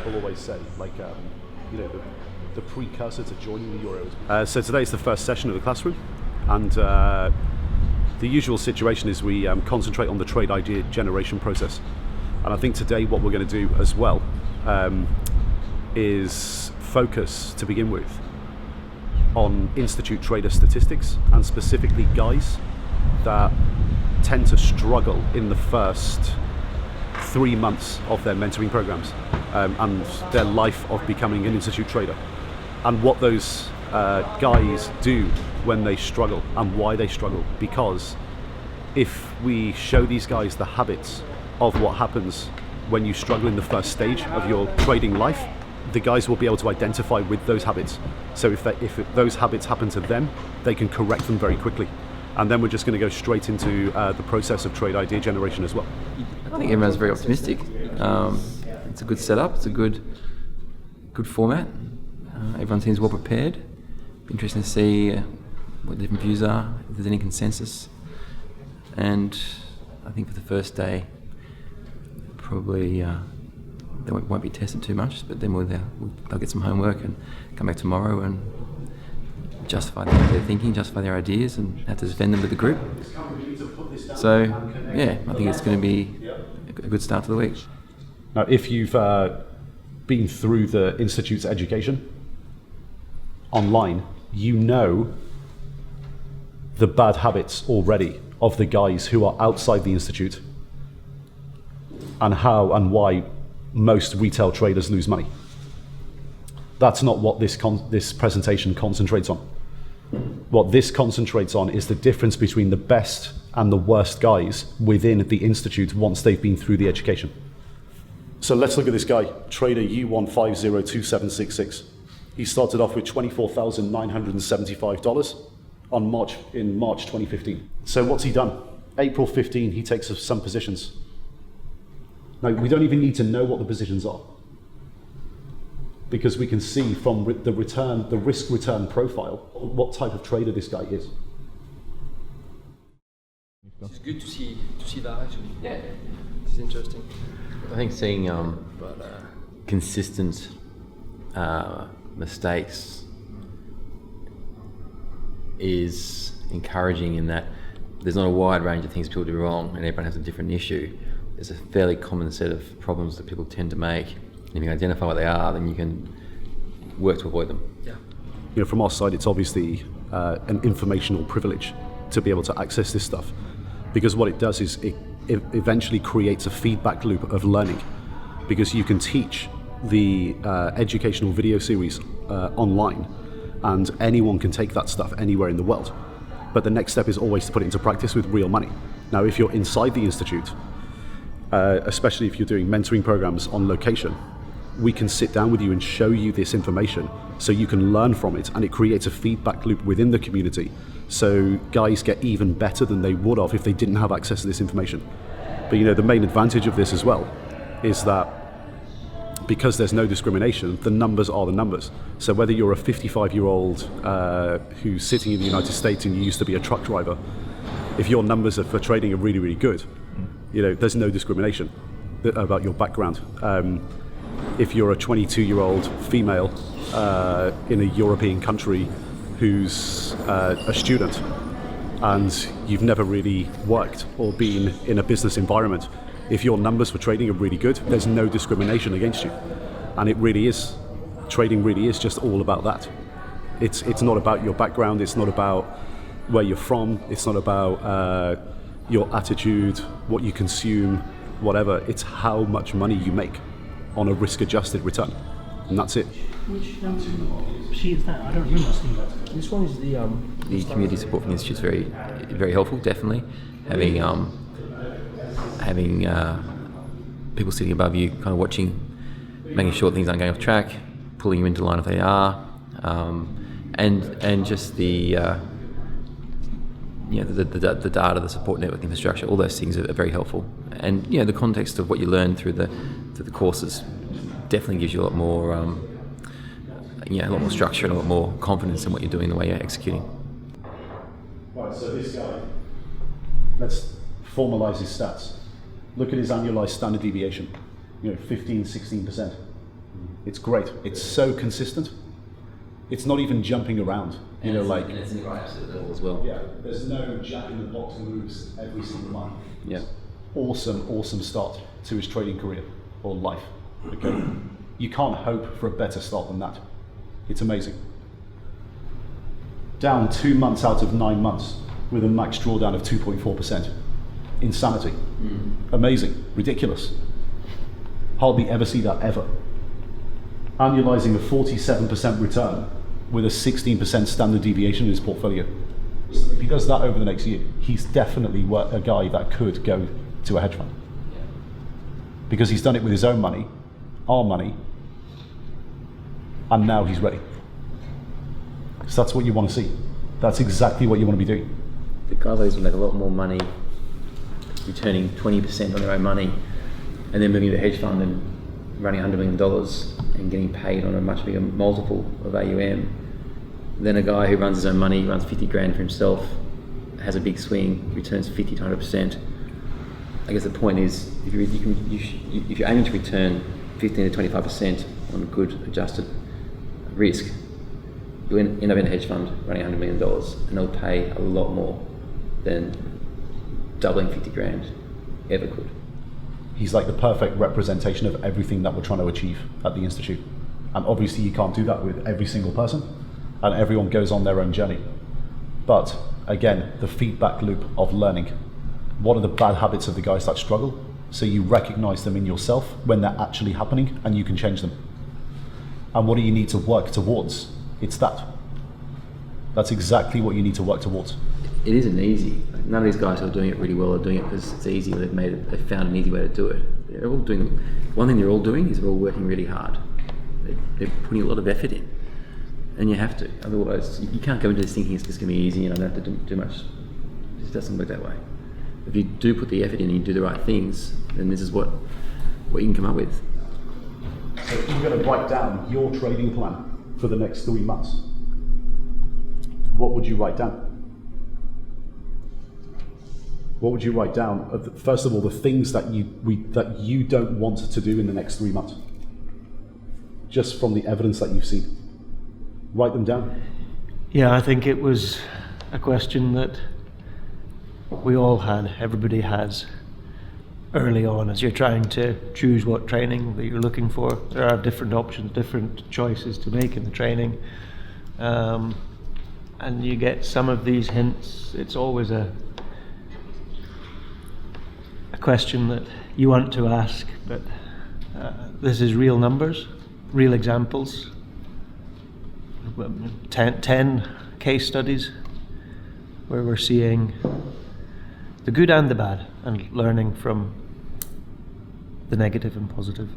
people always say, like, the precursor to joining the Euros. So today is the first session of the classroom, and the usual situation is we concentrate on the trade idea generation process. And I think today what we're going to do as well is focus, to begin with, on Institute trader statistics, and specifically guys that tend to struggle in the first 3 months of their mentoring programs and their life of becoming an Institute trader, and what those guys do when they struggle and why they struggle. Because if we show these guys the habits of what happens when you struggle in the first stage of your trading life, the guys will be able to identify with those habits. So if those habits happen to them, they can correct them very quickly. And then we're just going to go straight into the process of trade idea generation as well. I think everyone's very optimistic. It's a good setup. It's a good format. Everyone seems well prepared. Interesting to see what the different views are, if there's any consensus. And I think for the first day, probably they won't be tested too much, but then they'll get some homework and come back tomorrow and justify their thinking, justify their ideas, and have to defend them with the group. So, yeah, I think it's going to be a good start to the week. Now, if you've been through the Institute's education online, you know the bad habits already of the guys who are outside the Institute, and how and why most retail traders lose money. That's not what this presentation concentrates on. What this concentrates on is the difference between the best and the worst guys within the Institute once they've been through the education. So let's look at this guy, trader U1502766. He started off with $24,975 in March 2015. So what's he done? April 15, he takes some positions. Now, we don't even need to know what the positions are, because we can see from the risk return profile, what type of trader this guy is. It's good to see that, actually. Yeah, it's interesting. I think seeing consistent mistakes is encouraging, in that there's not a wide range of things people do wrong and everyone has a different issue. There's a fairly common set of problems that people tend to make. And if you can identify what they are, then you can work to avoid them. Yeah. From our side, it's obviously an informational privilege to be able to access this stuff, because what it does is it eventually creates a feedback loop of learning, because you can teach the educational video series online, and anyone can take that stuff anywhere in the world. But the next step is always to put it into practice with real money. Now, if you're inside the Institute, especially if you're doing mentoring programs on location, we can sit down with you and show you this information so you can learn from it, and it creates a feedback loop within the community, so guys get even better than they would have if they didn't have access to this information. But the main advantage of this as well is that because there's no discrimination, the numbers are the numbers. So whether you're a 55-year-old who's sitting in the United States and you used to be a truck driver, if your numbers for trading are really, really good, there's no discrimination about your background. If you're a 22-year-old female in a European country who's a student and you've never really worked or been in a business environment, if your numbers for trading are really good, there's no discrimination against you. And it really is, trading really is just all about that. It's not about your background, it's not about where you're from, it's not about your attitude, what you consume, whatever. It's how much money you make on a risk-adjusted return, and that's it. Which sheet is that? I don't remember seeing that. This one is the community support from the Institute is very, very helpful. Definitely having people sitting above you, kind of watching, making sure things aren't going off track, pulling you into line if they are, and just the data, the support network infrastructure, all those things are very helpful. And the context of what you learn through the courses definitely gives you a lot more structure and a lot more confidence in what you're doing, the way you're executing. Right, so this guy, let's formalize his stats. Look at his annualized standard deviation, 15, 16%. It's great. It's so consistent. It's not even jumping around. You know, like, and it's in the right absolute level as well. yeah, there's no jack in the box moves every single month. Yeah. Awesome start to his trading career or life. Okay, you can't hope for a better start than that. It's amazing. Down 2 months out of 9 months with a max drawdown of 2.4%. Insanity. Amazing. Ridiculous. Hardly ever see that ever. Annualizing a 47% return with a 16% standard deviation in his portfolio. If he does that over the next year, he's definitely a guy that could go to a hedge fund. Because he's done it with his own money, our money, and now he's ready. So that's what you want to see. That's exactly what you want to be doing. The guys like this will make a lot more money returning 20% on their own money and then moving to a hedge fund and running $100 million and getting paid on a much bigger multiple of AUM than a guy who runs his own money, runs 50 grand for himself, has a big swing, returns 50 to 100%. I guess the point is, if you're aiming to return 15 to 25% on good adjusted risk, you end up in a hedge fund running $100 million and they'll pay a lot more than doubling 50 grand ever could. He's like the perfect representation of everything that we're trying to achieve at the Institute. And obviously you can't do that with every single person, and everyone goes on their own journey. But again, the feedback loop of learning. What are the bad habits of the guys that struggle? So you recognize them in yourself when they're actually happening and you can change them. And what do you need to work towards? It's that. That's exactly what you need to work towards. It isn't easy. None of these guys who are doing it really well are doing it because it's easy, or they've found an easy way to do it. They're all doing, one thing they're all doing is they're all working really hard. They're putting a lot of effort in. And you have to, otherwise you can't go into this thinking it's just going to be easy and I don't have to do much. It just doesn't work that way. If you do put the effort in and you do the right things, then this is what you can come up with. So if you're going to write down your trading plan for the next 3 months, what would you write down? What would you write down? First of all, the things that you don't want to do in the next 3 months, just from the evidence that you've seen. Write them down. Yeah, I think it was a question that we all had, everybody has, early on as you're trying to choose what training that you're looking for. There are different options, different choices to make in the training. And you get some of these hints. It's always a question that you want to ask, but this is real numbers, real examples. 10 case studies where we're seeing the good and the bad and learning from the negative and positive.